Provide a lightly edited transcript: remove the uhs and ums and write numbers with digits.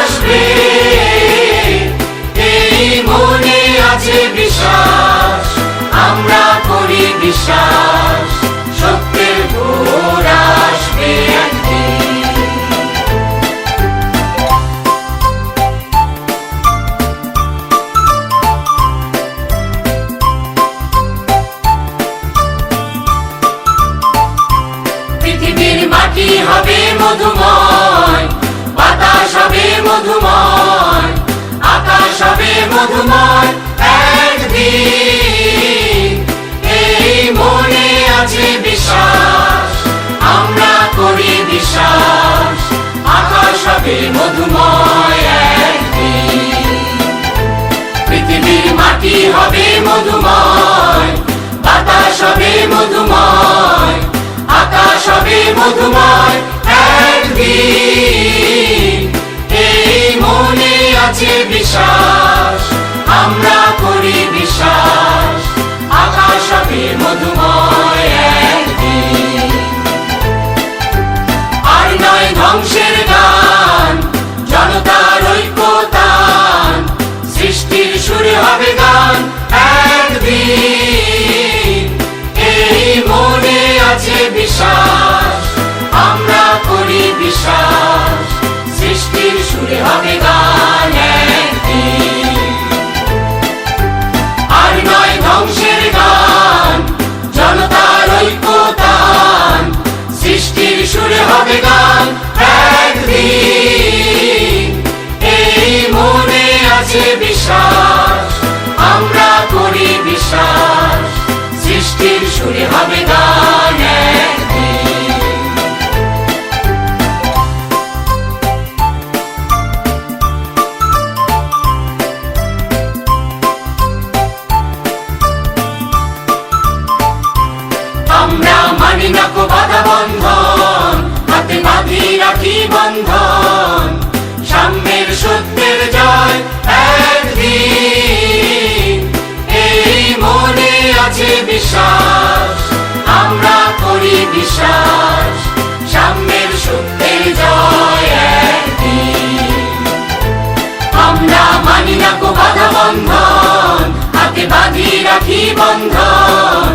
আসবে, এই মনে আছে বিশ্বাস, আমরা করি বিশ্বাস, সত্যের ভোর আসবে একদিন। পৃথিবীর মাটি হবে মধুময়, বাতাস হবে মধুময়, আকাশ হবে মধুময় একদিন, এই মনে আছে বিশ্বাস, আমরা করি বিশ্বাস, আকাশ হবে মধুময় একদিন। পৃথিবীর মাটি হবে মধুময়, বাতাস হবে মধুময়, আকাশ হবে মধুময় একদিন, এই মনে আছে বিশ্বাস, আমরা করি বিশ্বাস, আকাশ হবে মধুময় একদিন। আর নয় ধ্বংসের গান, জনতার ঐক্যতান, সৃষ্টির সুরে হবে গান একদিন, এই মনে আছে বিশ্বাস, আমরা করি বিশ্বাস, সৃষ্টির সুরে হবে গান একদিন। আর নয় ধ্বংসের গান, জনতার ঐক্যতান, সৃষ্টির সুরে হবে গান একদিন, এই মনে আছে বিশ্বাস, আমরা করি বিশ্বাস, সৃষ্টির সুরে হবে গান একদিন। আমরা মানি না কো বাধা বন্ধন, হাতে বাঁধি রাখি বন্ধন, সাম্যের সত্যের জয় একদিন, এই মনে আছে বিশ্বাস, আমরা করি বিশ্বাস, সাম্যের সত্যের জয় একদিন। আমরা মানি না কো বাধা বন্ধন, হাতে বাঁধি রাখি বন্ধন,